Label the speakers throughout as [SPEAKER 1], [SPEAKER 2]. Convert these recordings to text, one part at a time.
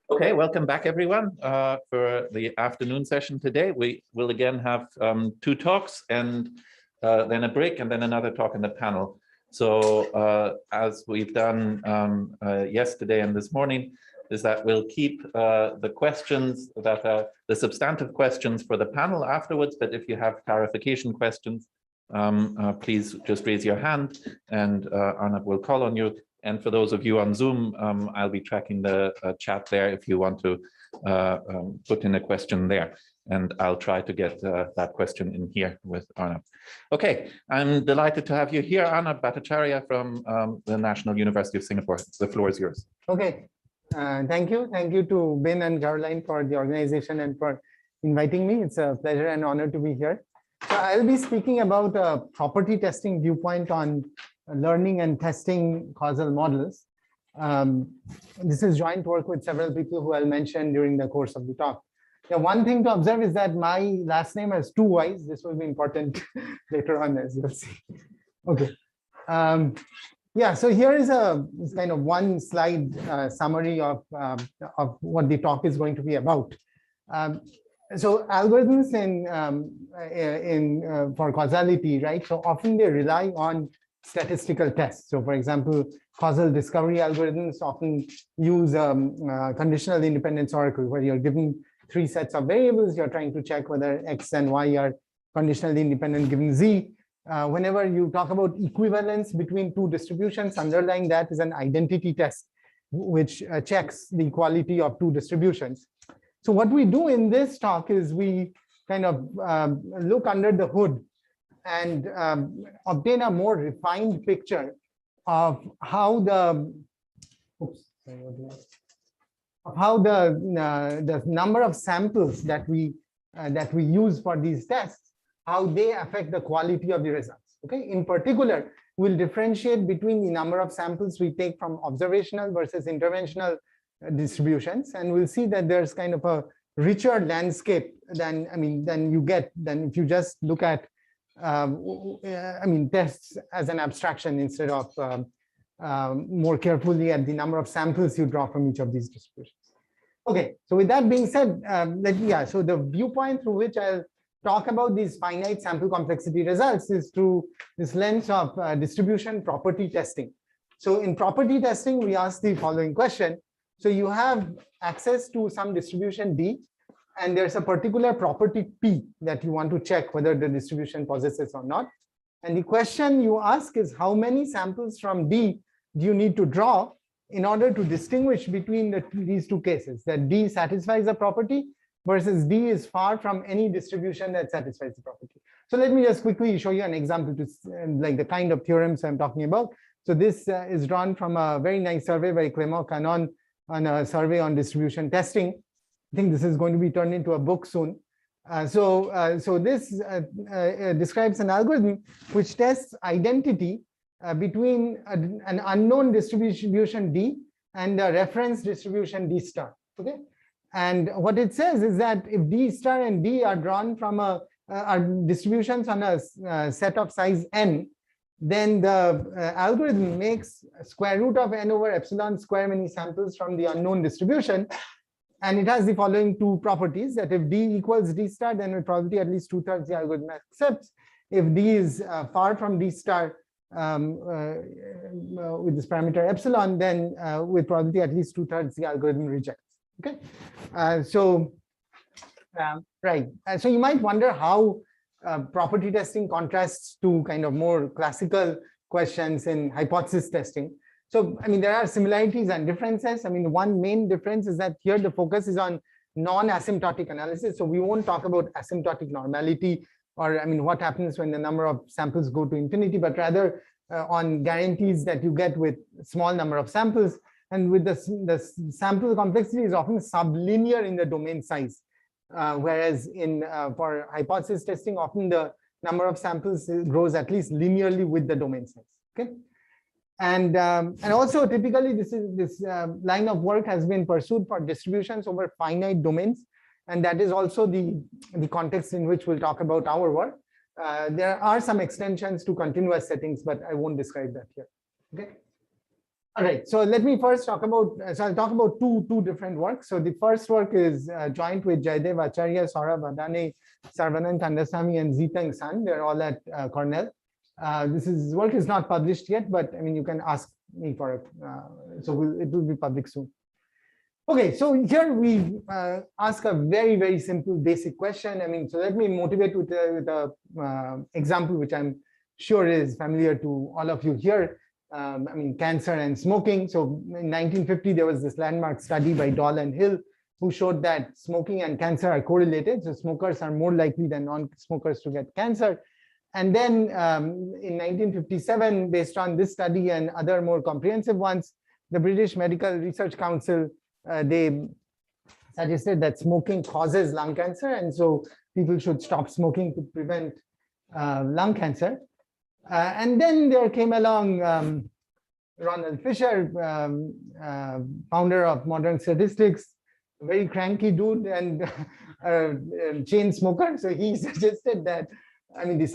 [SPEAKER 1] Okay, welcome back everyone for the afternoon session today. We will again have two talks and then a break and then another talk in the panel. So as we've done yesterday and this morning, is that we'll keep the questions that are the substantive questions for the panel afterwards, but if you have clarification questions, please just raise your hand and Arnab will call on you. And for those of you on Zoom, I'll be tracking the chat there if you want to put in a question there. And I'll try to get that question in here with Arnab. Okay, I'm delighted to have you here, Arnab Bhattacharyya from the National University of Singapore. The floor is yours.
[SPEAKER 2] Okay, thank you. Thank you to Ben and Caroline for the organization and for inviting me. It's a pleasure and honor to be here. So I'll be speaking about a property testing viewpoint on learning and testing causal models. This is joint work with several people who I'll mention during the course of the talk. Yeah, one thing to observe is that my last name has two Y's. This will be important later on, as you'll see. Okay. Yeah, so here is a kind of one slide summary of what the talk is going to be about. So algorithms for causality, right? So often they rely on statistical tests. So for example, causal discovery algorithms often use conditional independence oracle, where you're given three sets of variables. You're trying to check whether X and Y are conditionally independent given Z. Whenever you talk about equivalence between two distributions, underlying that is an identity test, which checks the equality of two distributions. So what we do in this talk is we kind of look under the hood and obtain a more refined picture of how the number of samples that we use for these tests, how they affect the quality of the results. Okay, in particular, we'll differentiate between the number of samples we take from observational versus interventional distributions, and we'll see that there's kind of a richer landscape than if you just look at tests as an abstraction instead of more carefully at the number of samples you draw from each of these distributions. Okay, so with that being said, so the viewpoint through which I'll talk about these finite sample complexity results is through this lens of distribution property testing. So in property testing, we ask the following question. So you have access to some distribution D, and there's a particular property P that you want to check whether the distribution possesses or not. And the question you ask is, how many samples from D do you need to draw in order to distinguish between these two cases, that D satisfies the property versus D is far from any distribution that satisfies the property. So let me just quickly show you an example to like the kind of theorems I'm talking about. So this is drawn from a very nice survey by Clément Canon on a survey on distribution testing. I think this is going to be turned into a book soon. So this describes an algorithm which tests identity between an unknown distribution D and a reference distribution D star. Okay, and what it says is that if D star and D are drawn from are distributions on a set of size n, then the algorithm makes square root of n over epsilon square many samples from the unknown distribution. And it has the following two properties, that if D equals D star, then with probability at least 2/3 the algorithm accepts. If D is far from D star with this parameter epsilon, then with probability at least 2/3 the algorithm rejects. Okay, so you might wonder how property testing contrasts to kind of more classical questions in hypothesis testing. So, there are similarities and differences. One main difference is that here the focus is on non-asymptotic analysis. So we won't talk about asymptotic normality or, what happens when the number of samples go to infinity, but rather on guarantees that you get with small number of samples. And with the sample complexity is often sublinear in the domain size. Whereas for hypothesis testing, often the number of samples grows at least linearly with the domain size. Okay. And also typically this line of work has been pursued for distributions over finite domains, and that is also the context in which we'll talk about our work. There are some extensions to continuous settings, but I won't describe that here. Okay. All right. So let me first talk about. So I'll talk about two different works. So the first work is joint with Jaydev Acharya, Saurabh Adane, Sarvanand Kandasamy, and Ziteng San. They're all at Cornell. This work is not published yet, but I mean you can ask me for it. It will be public soon. Okay, so here we ask a very simple basic question. I mean, so let me motivate with a example which I'm sure is familiar to all of you here. I mean, cancer and smoking. So in 1950, there was this landmark study by Doll and Hill who showed that smoking and cancer are correlated. So smokers are more likely than non-smokers to get cancer. And then in 1957, based on this study and other more comprehensive ones, the British Medical Research Council they suggested that smoking causes lung cancer, and so people should stop smoking to prevent lung cancer. And then there came along Ronald Fisher, founder of modern statistics, a very cranky dude and chain smoker. So he suggested that, I mean,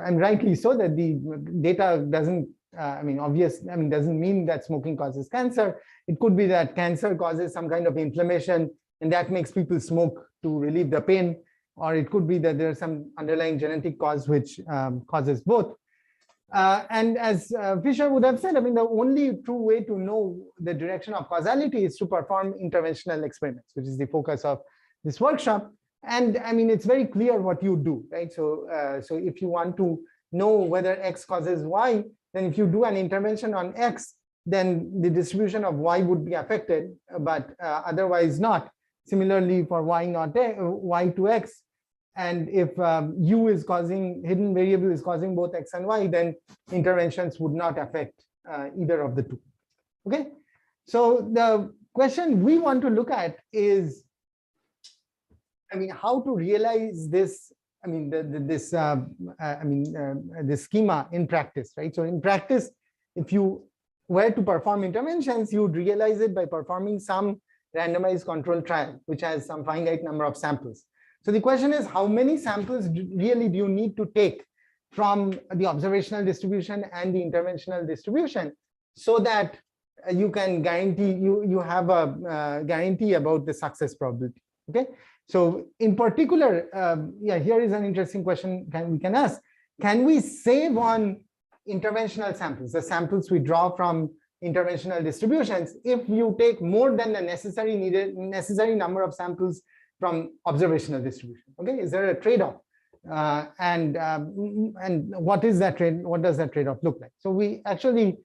[SPEAKER 2] and rightly so, that the data doesn't doesn't mean that smoking causes cancer. It could be that cancer causes some kind of inflammation, and that makes people smoke to relieve the pain, or it could be that there's some underlying genetic cause which causes both. And as Fisher would have said, I mean, the only true way to know the direction of causality is to perform interventional experiments, which is the focus of this workshop. And I mean, it's very clear what you do, right? So, so if you want to know whether X causes Y, then if you do an intervention on X, then the distribution of Y would be affected, but otherwise not. Similarly, for Y to X, and if U is causing, hidden variable is causing both X and Y, then interventions would not affect either of the two. Okay, so the question we want to look at is, I mean, how to realize this. I mean, this schema in practice, right? So in practice, if you were to perform interventions, you would realize it by performing some randomized control trial, which has some finite number of samples. So the question is, how many samples really do you need to take from the observational distribution and the interventional distribution so that you can guarantee, you have a guarantee about the success probability, okay? So in particular, here is an interesting question we can ask. Can we save on interventional samples, the samples we draw from interventional distributions, if you take more than the necessary number of samples from observational distribution? Okay, is there a trade-off? And what is that trade? What does that trade-off look like? So we actually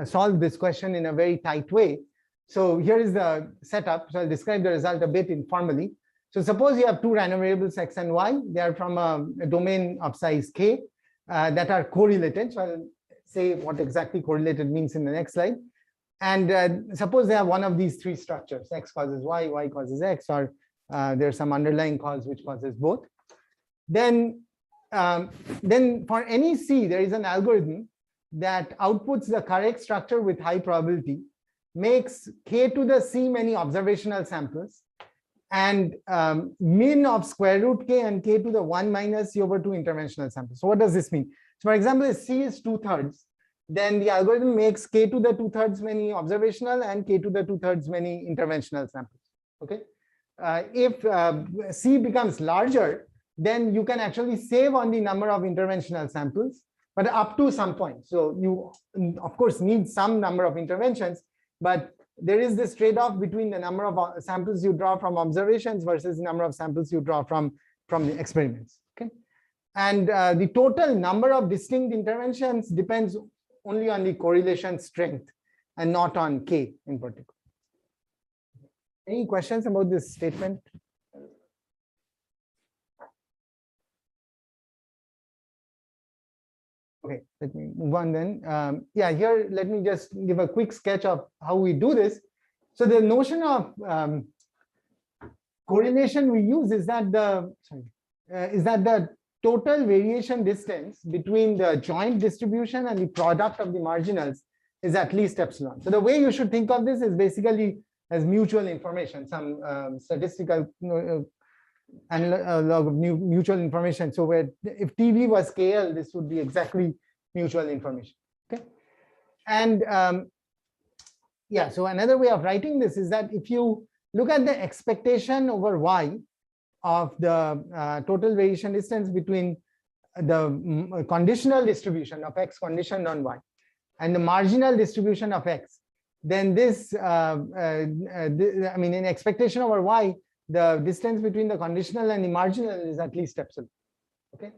[SPEAKER 2] solved this question in a very tight way. So here is the setup. So I'll describe the result a bit informally. So suppose you have two random variables X and Y. They are from a domain of size K that are correlated. So I'll say what exactly correlated means in the next slide. And suppose they have one of these three structures: X causes Y, Y causes X, or there's some underlying cause which causes both. Then for any C, there is an algorithm that outputs the correct structure with high probability, makes K to the C many observational samples, and min of square root K and K to the 1 minus C over 2 interventional samples. So what does this mean? So for example, if C is 2/3, then the algorithm makes K to the 2/3 many observational and K to the 2/3 many interventional samples. Okay. If C becomes larger, then you can actually save on the number of interventional samples, but up to some point. So you, of course, need some number of interventions, but there is this trade-off between the number of samples you draw from observations versus the number of samples you draw from the experiments. Okay, and the total number of distinct interventions depends only on the correlation strength and not on K in particular. Any questions about this statement? Okay, let me move on then. Yeah, here, let me just give a quick sketch of how we do this. So the notion of correlation we use is that the total variation distance between the joint distribution and the product of the marginals is at least epsilon. So the way you should think of this is basically as mutual information, some statistical analog of mutual information. So where if TV was KL, this would be exactly mutual information. Okay, and yeah, so another way of writing this is that if you look at the expectation over Y of the total variation distance between the conditional distribution of X conditioned on Y and the marginal distribution of X, then this, I mean, in expectation over Y, the distance between the conditional and the marginal is at least epsilon. Okay,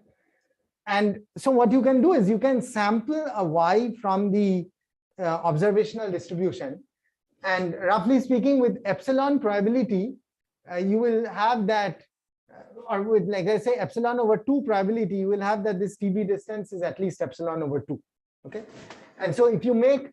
[SPEAKER 2] and so what you can do is you can sample a Y from the observational distribution, and roughly speaking, with epsilon probability, you will have that, or with, like I say, epsilon over 2 probability, you will have that this TB distance is at least epsilon over 2. Okay, and so if you make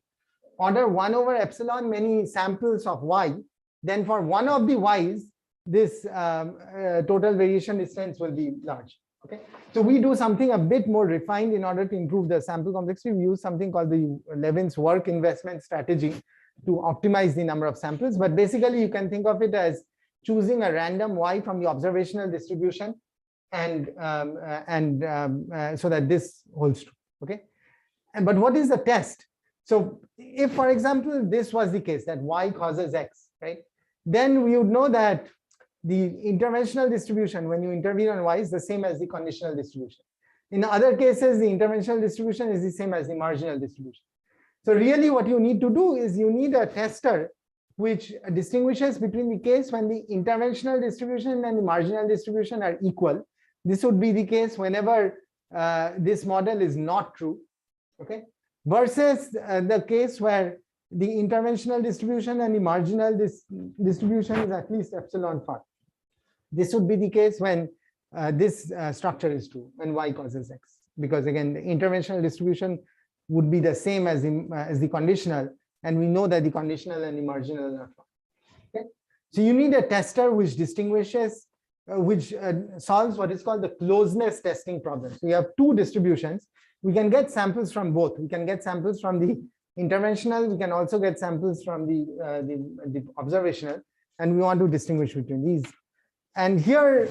[SPEAKER 2] order 1 over epsilon many samples of Y, then for one of the Y's, this total variation distance will be large. Okay, so we do something a bit more refined in order to improve the sample complexity. We use something called the Levin's work investment strategy to optimize the number of samples. But basically, you can think of it as choosing a random Y from the observational distribution, and so that this holds true. Okay, but what is the test? So if, for example, this was the case that Y causes X, right? Then we would know that the interventional distribution when you intervene on Y is the same as the conditional distribution. In other cases, the interventional distribution is the same as the marginal distribution. So really what you need to do is you need a tester which distinguishes between the case when the interventional distribution and the marginal distribution are equal. This would be the case whenever this model is not true, okay? Versus the case where the interventional distribution and the marginal distribution is at least epsilon far. This would be the case when this structure is true, when Y causes X, because again, the interventional distribution would be the same as the conditional, and we know that the conditional and the marginal are far. Okay, so you need a tester which distinguishes, which solves what is called the closeness testing problem. So you have two distributions. We can get samples from both. We can get samples from the interventional. We can also get samples from the observational, and we want to distinguish between these. And here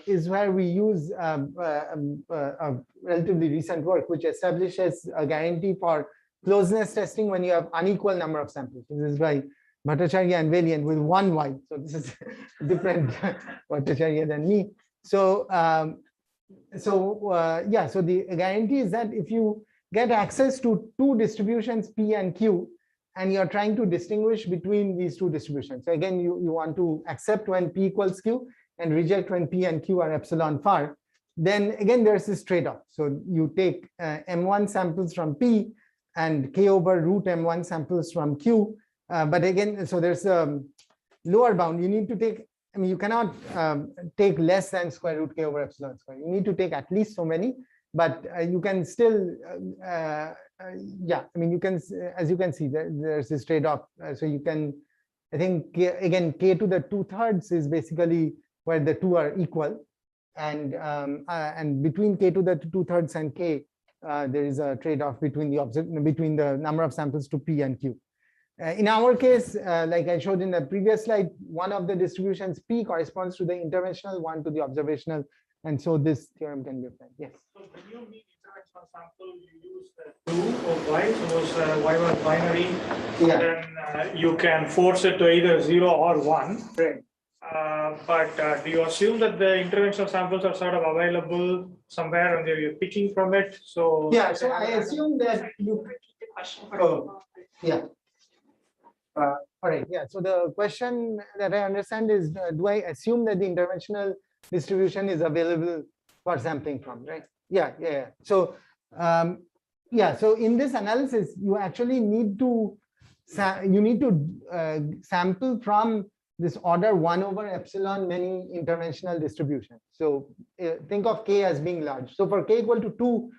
[SPEAKER 2] is where we use a relatively recent work which establishes a guarantee for closeness testing when you have unequal number of samples. This is by Bhattacharya and Valiant with one Y. So this is different Bhattacharya than me. So yeah, so the guarantee is that if you get access to two distributions P and Q, and you're trying to distinguish between these two distributions. So again, you want to accept when P equals Q and reject when P and Q are epsilon far. Then again, there's this trade-off. So you take M1 samples from P and K over root M1 samples from Q. But again, so there's a lower bound. You need to take, I mean, you cannot take less than square root K over epsilon square. You need to take at least so many, but you can still, yeah, I mean, you can, as you can see, there's this trade-off. So you can, I think, again, K to the 2/3 is basically where the two are equal. And between K to the 2/3 and K, there is a trade-off between the number of samples to P and Q. In our case, like I showed in the previous slide, one of the distributions P corresponds to the interventional, one to the observational. And so this theorem can be applied. Yes.
[SPEAKER 3] So when you mean interventional sample, you use the 2 of Y, suppose Y was binary,
[SPEAKER 2] Yeah.
[SPEAKER 3] then you can force it to either 0 or 1.
[SPEAKER 2] Right.
[SPEAKER 3] But do you assume that the interventional samples are sort of available somewhere and you're picking from it? So
[SPEAKER 2] yeah, so I assume that you
[SPEAKER 4] repeat the question.
[SPEAKER 2] Oh, yeah. All right. Yeah. So the question that I understand is, do I assume that the interventional distribution is available for sampling from? Right. Yeah. Yeah. Yeah. So yeah. So in this analysis, you actually need to sample from this order 1 over epsilon many interventional distribution. So think of K as being large. So for K equal to 2,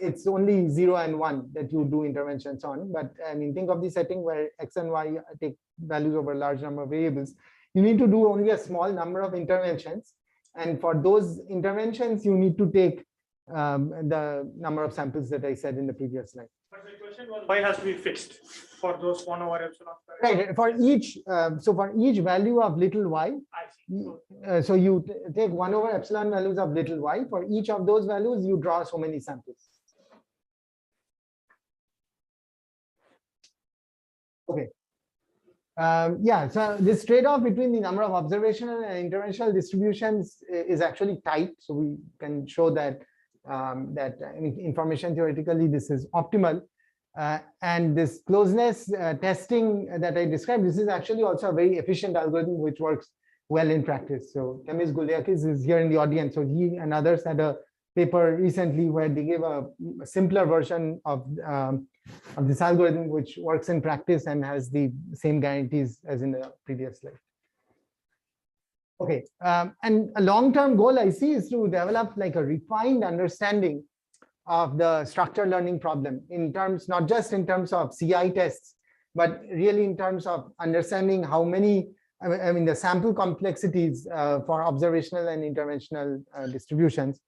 [SPEAKER 2] it's only 0 and 1 that you do interventions on. But I mean, think of the setting where X and Y take values over a large number of variables. You need to do only a small number of interventions. And for those interventions, you need to take the number of samples that I said in the previous slide.
[SPEAKER 3] But the question was, why has to be fixed for those 1 over epsilon square?
[SPEAKER 2] Right. For each, so for each value of little y,
[SPEAKER 3] I see.
[SPEAKER 2] so you take 1 over epsilon values of little y. For each of those values, you draw so many samples. Okay. Yeah, so this trade-off between the number of observational and interventional distributions is actually tight. So we can show that information theoretically this is optimal. And this closeness testing that I described, this is actually also a very efficient algorithm which works well in practice. So Kemis Gouliakis is here in the audience. So he and others had a paper recently where they gave a simpler version of this algorithm, which works in practice and has the same guarantees as in the previous slide. Okay, and a long-term goal I see is to develop like a refined understanding of the structured learning problem in terms, not just in terms of CI tests, but really in terms of understanding how many, I mean the sample complexities for observational and interventional distributions.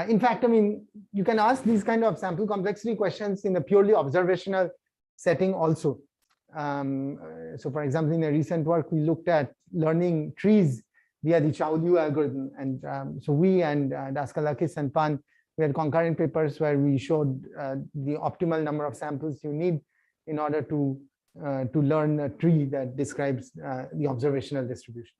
[SPEAKER 2] In fact, I mean, you can ask these kind of sample complexity questions in a purely observational setting also. So for example, in a recent work, we looked at learning trees via the Chow-Liu algorithm. And so we and Daskalakis and Pan, we had concurrent papers where we showed the optimal number of samples you need in order to learn a tree that describes the observational distribution.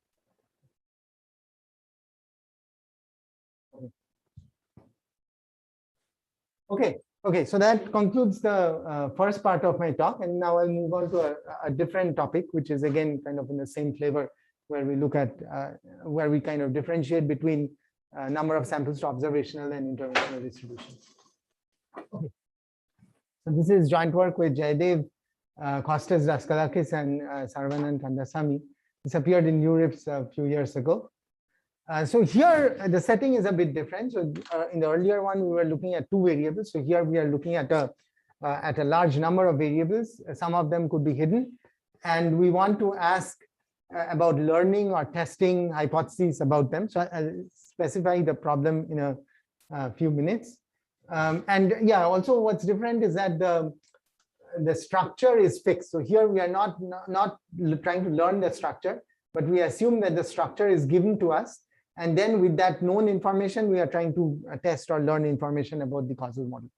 [SPEAKER 2] Okay, so that concludes the first part of my talk, and now I'll move on to a different topic, which is again kind of in the same flavor, where we look at where we kind of differentiate between number of samples to observational and interventional distribution. Okay. So this is joint work with Jayadev, Kostas Daskalakis, and Saravanan Kandasamy. This appeared in EURIPS a few years ago. So here the setting is a bit different. So in the earlier one, we were looking at 2 variables. So here we are looking at a large number of variables. Some of them could be hidden, and we want to ask about learning or testing hypotheses about them. So I'll specify the problem in a few minutes. And yeah, also what's different is that the structure is fixed. So here we are not trying to learn the structure, but we assume that the structure is given to us. And then with that known information, we are trying to test or learn information about the causal model.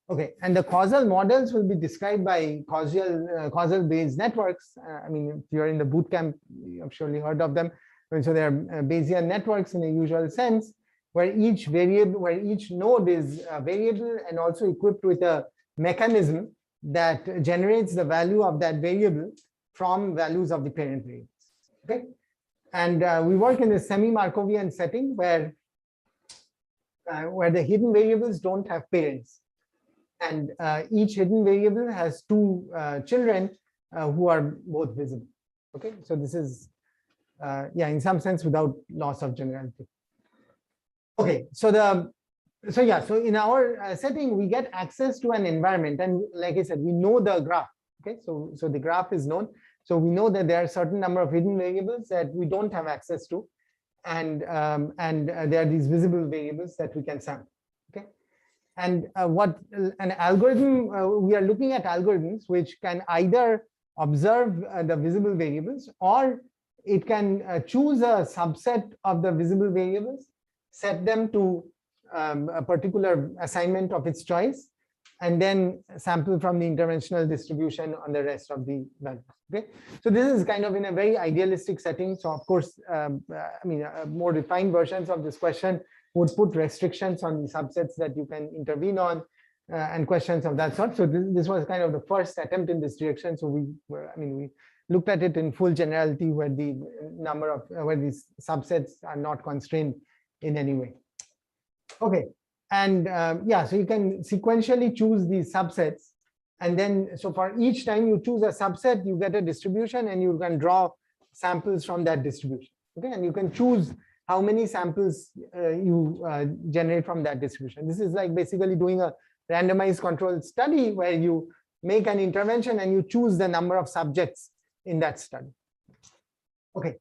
[SPEAKER 2] Okay, and the causal models will be described by causal-based networks. I mean, if you're in the boot camp, you've surely heard of them. And so they are Bayesian networks in a usual sense, where each node is a variable and also equipped with a mechanism that generates the value of that variable from values of the parent variables. Okay. And we work in a semi-Markovian setting where the hidden variables don't have parents. And each hidden variable has 2 children who are both visible. Okay, so this is, yeah, in some sense without loss of generality. Okay, so in our setting, we get access to an environment. And like I said, we know the graph. Okay, so the graph is known. So we know that there are a certain number of hidden variables that we don't have access to, and there are these visible variables that we can sample. Okay, and what an algorithm we are looking at algorithms which can either observe the visible variables, or it can choose a subset of the visible variables, set them to a particular assignment of its choice, and then sample from the interventional distribution on the rest of the values. Okay, so this is kind of in a very idealistic setting. So of course, I mean, more refined versions of this question would put restrictions on the subsets that you can intervene on, and questions of that sort. So this was kind of the first attempt in this direction. So we looked at it in full generality, where the number of where these subsets are not constrained in any way. Okay. And yeah, so you can sequentially choose these subsets. And then, so for each time you choose a subset, you get a distribution, and you can draw samples from that distribution. Okay, and you can choose how many samples you generate from that distribution. This is like basically doing a randomized controlled study where you make an intervention and you choose the number of subjects in that study. Okay,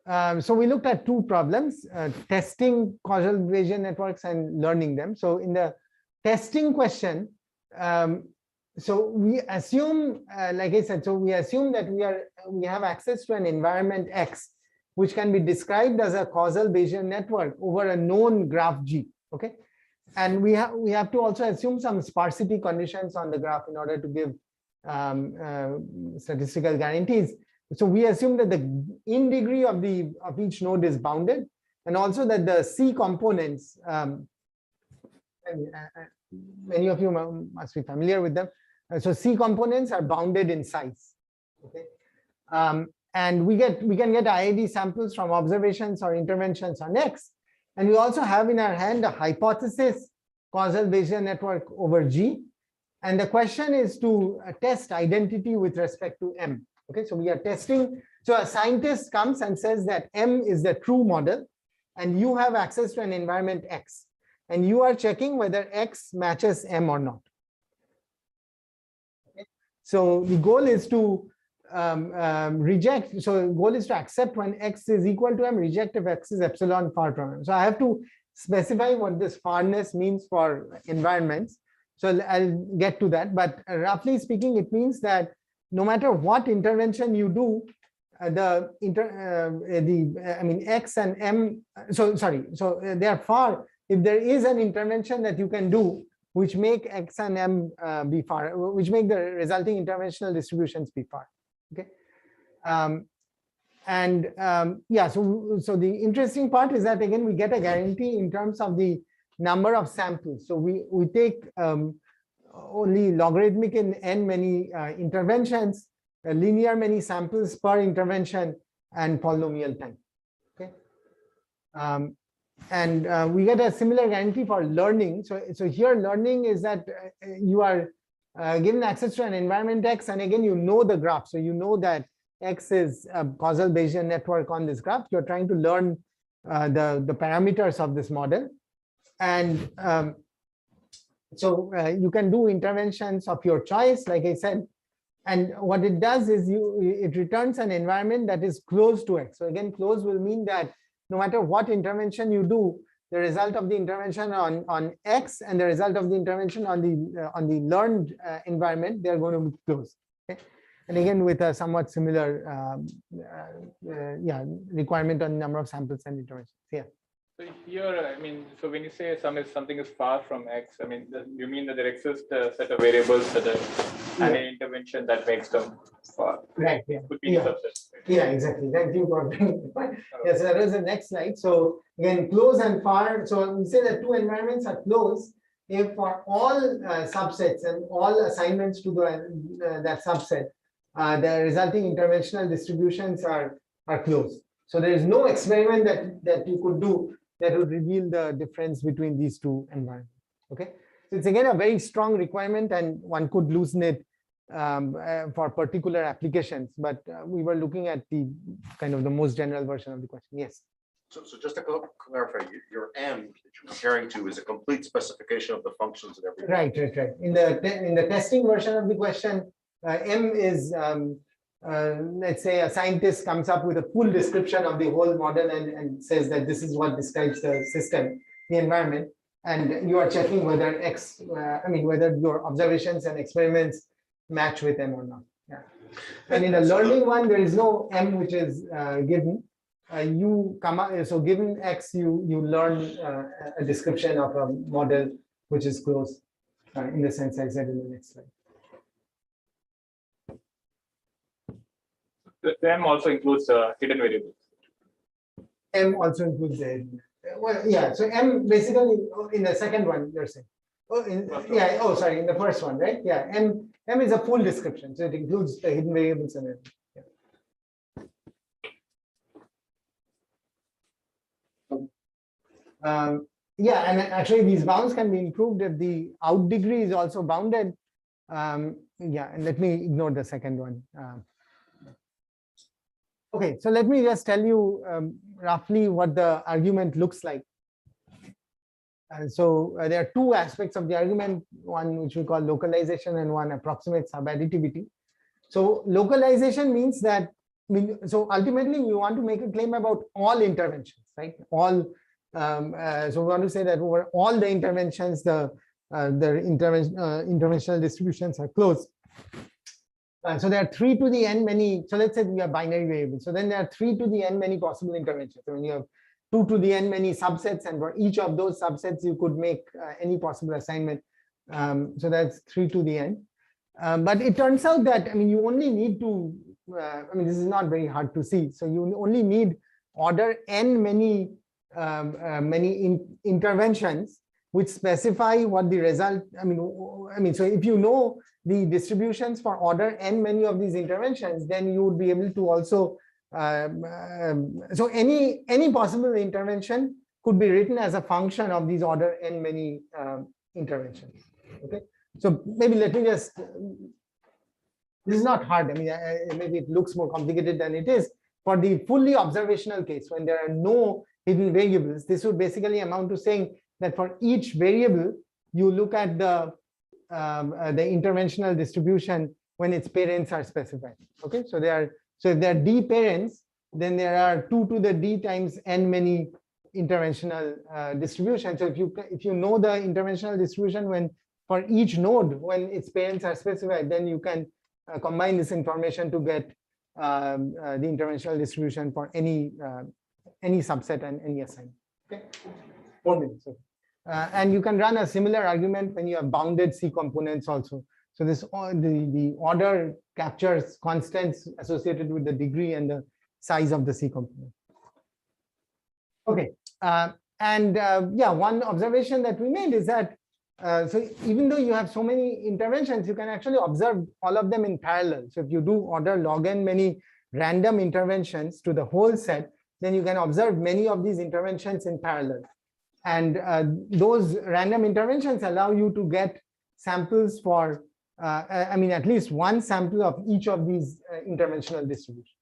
[SPEAKER 2] So we looked at two problems, testing causal Bayesian networks and learning them. So in the testing question, so we assume, like I said, so we assume that we have access to an environment X, which can be described as a causal Bayesian network over a known graph G. Okay, and we have to also assume some sparsity conditions on the graph in order to give statistical guarantees. So we assume that the in degree of each node is bounded, and also that the C components, many of you must be familiar with them. So C components are bounded in size. Okay, and we can get IID samples from observations or interventions on X, and we also have in our hand a hypothesis causal Bayesian network over G, and the question is to test identity with respect to M. Okay, so we are testing. So a scientist comes and says that M is the true model, and you have access to an environment X, and you are checking whether X matches M or not. Okay. So the goal is to reject. So the goal is to accept when X is equal to M, reject if X is epsilon far from M. So I have to specify what this farness means for environments. So I'll get to that, but roughly speaking, it means that no matter what intervention you do, X and M, so they are far. If there is an intervention that you can do which make X and M be far, which make the resulting interventional distributions be far. Okay, yeah. So the interesting part is that again we get a guarantee in terms of the number of samples. So we take only logarithmic in n many interventions, linear many samples per intervention, and polynomial time. Okay, and we get a similar guarantee for learning. So here learning is that you are given access to an environment X, and again you know the graph, so you know that X is a causal Bayesian network on this graph. You're trying to learn the parameters of this model, and so you can do interventions of your choice, like I said, and what it does is it returns an environment that is close to X. So again, close will mean that no matter what intervention you do, the result of the intervention on X and the result of the intervention on the learned environment, they are going to be close. Okay? And again, with a somewhat similar requirement on number of samples and interventions. Yeah.
[SPEAKER 4] So here, I mean, so when you say something is far from X, I mean, you mean that there exists a set of variables that are an intervention that makes them far.
[SPEAKER 2] Right. Yeah.
[SPEAKER 4] Could be a subset. Right?
[SPEAKER 2] Yeah, exactly. Thank you for bringing the point. Yes, that is the next slide. So again, close and far. So we say that two environments are close if for all subsets and all assignments to that subset, the resulting interventional distributions are close. So there is no experiment that you could do that would reveal the difference between these two environments. Okay, so it's again a very strong requirement, and one could loosen it for particular applications. But we were looking at the kind of the most general version of the question. Yes.
[SPEAKER 5] So just to clarify, your M that you're comparing to is a complete specification of the functions and everything.
[SPEAKER 2] Right. In the testing version of the question, M is let's say a scientist comes up with a full description of the whole model and says that this is what describes the system, the environment, and you are checking whether whether your observations and experiments match with M or not. Yeah. And in the learning one, there is no M which is given. You come up, so given X, you learn a description of a model which is close in the sense I said in the next slide.
[SPEAKER 4] The M also includes hidden variables.
[SPEAKER 2] M also includes the well, yeah. So M basically in the second one you're saying. In the first one, right? Yeah. M is a full description, so it includes the hidden variables and everything. Yeah. And actually these bounds can be improved if the out degree is also bounded. And let me ignore the second one. Okay, so let me just tell you roughly what the argument looks like. So there are two aspects of the argument, one which we call localization and one approximate subadditivity. So localization means that mean, so ultimately we want to make a claim about all interventions, right? All, so we want to say that over all the interventions, the interventional distributions are closed. So there are 3 to the n many. So let's say we have binary variables. So then there are 3 to the n many possible interventions. So when you have 2 to the n many subsets, and for each of those subsets, you could make any possible assignment. So that's 3 to the n. But it turns out that, I mean, you only need to, I mean, this is not very hard to see. So you only need order n many interventions which specify what the result, I mean, so if you know the distributions for order n many of these interventions, then you would be able to also, so any possible intervention could be written as a function of these order n many interventions. Okay, so maybe let me just, this is not hard. I mean, maybe it looks more complicated than it is. For the fully observational case, when there are no hidden variables, this would basically amount to saying that for each variable, you look at the interventional distribution when its parents are specified. Okay, so if there are d parents, then there are 2 to the d times n many interventional distribution. So if you know the interventional distribution when for each node when its parents are specified, then you can combine this information to get the interventional distribution for any subset and any assignment. Okay, 4 minutes. Okay. And you can run a similar argument when you have bounded C components also. So this the order captures constants associated with the degree and the size of the C component. Okay, yeah, one observation that we made is that so even though you have so many interventions, you can actually observe all of them in parallel. So if you do order log n many random interventions to the whole set, then you can observe many of these interventions in parallel. And those random interventions allow you to get samples for, I mean, at least one sample of each of these interventional distributions.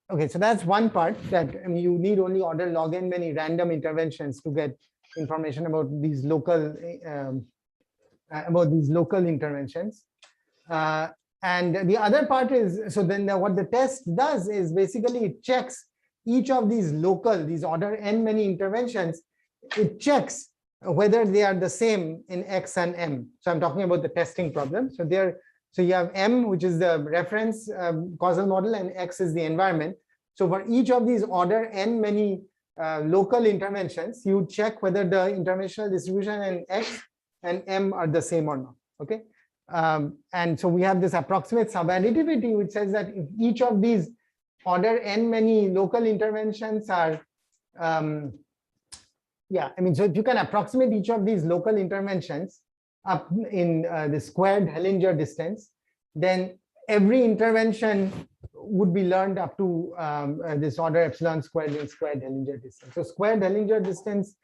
[SPEAKER 2] Okay, so that's one part that, I mean, you need only order log n many random interventions to get information about these local interventions. And the other part is, so then what the test does is basically it checks each of these these order n many interventions. It checks whether they are the same in X and M. So I'm talking about the testing problem. So so you have M, which is the reference causal model, and X is the environment. So for each of these order n many local interventions, you check whether the interventional distribution in X and M are the same or not. Okay, and so we have this approximate subadditivity, which says that if each of these order n many local interventions are, yeah, I mean, so if you can approximate each of these local interventions up in the squared Hellinger distance, then every intervention would be learned up to this order epsilon squared in squared Hellinger distance. So squared Hellinger distance,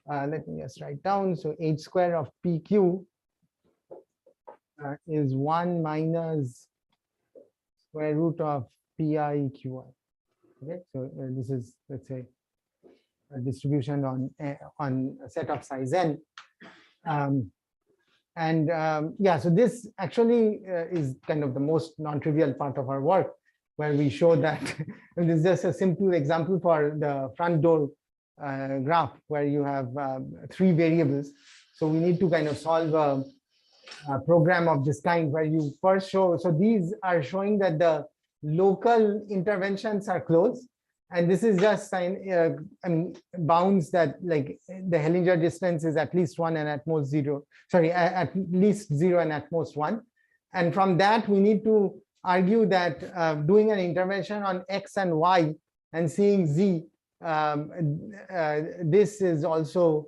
[SPEAKER 2] let me just write down. So h square of PQ is 1 minus square root of PI QI. Okay, so this is, let's say, a distribution on a set of size n. Yeah, so this actually is kind of the most non-trivial part of our work, where we show that and this is just a simple example for the front door graph where you have 3 variables. So we need to kind of solve a program of this kind where you first show, so these are showing that the local interventions are closed, and this is just I mean, bounds that like the Hellinger distance is at least 1 and at most 0. Sorry, at least 0 and at most 1. And from that, we need to argue that doing an intervention on X and Y and seeing Z, this is also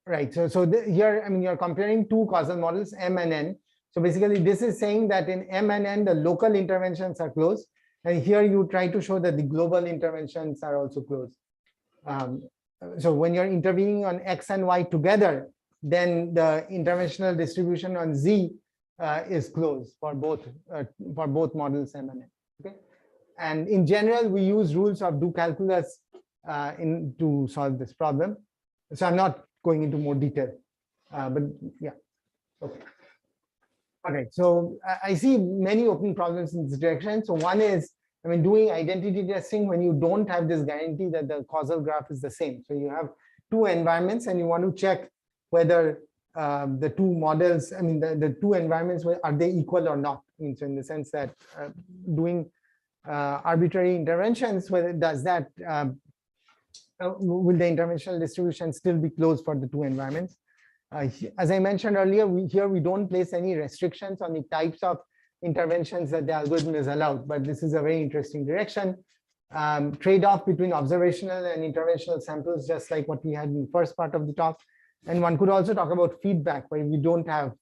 [SPEAKER 2] right. So here, I mean, you're comparing 2 causal models, M and N. So basically, this is saying that in M and N, the local interventions are closed. And here you try to show that the global interventions are also closed. So when you're intervening on X and Y together, then the interventional distribution on Z is closed for both models M and N. Okay, and in general, we use rules of do calculus to solve this problem. So I'm not going into more detail, but yeah. Okay. Okay, so I see many open problems in this direction. So one is, I mean, doing identity testing when you don't have this guarantee that the causal graph is the same. So you have two environments and you want to check whether the two models, I mean, the two environments, are they equal or not? I mean, so in the sense that doing arbitrary interventions, whether does that, will the interventional distribution still be closed for the two environments? As I mentioned earlier, we don't place any restrictions on the types of interventions that the algorithm is allowed, but this is a very interesting direction. Trade-off between observational and interventional samples, just like what we had in the first part of the talk. And one could also talk about feedback, where we don't have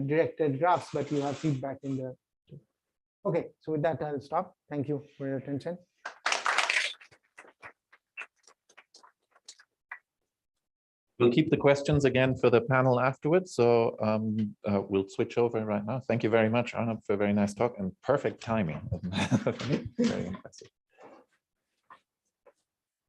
[SPEAKER 2] directed graphs, but you have feedback in the. Okay, so with that, I'll stop. Thank you for your attention.
[SPEAKER 1] We'll keep the questions again for the panel afterwards. So we'll switch over right now. Thank you very much, Arnab, for a very nice talk and perfect timing. Very impressive.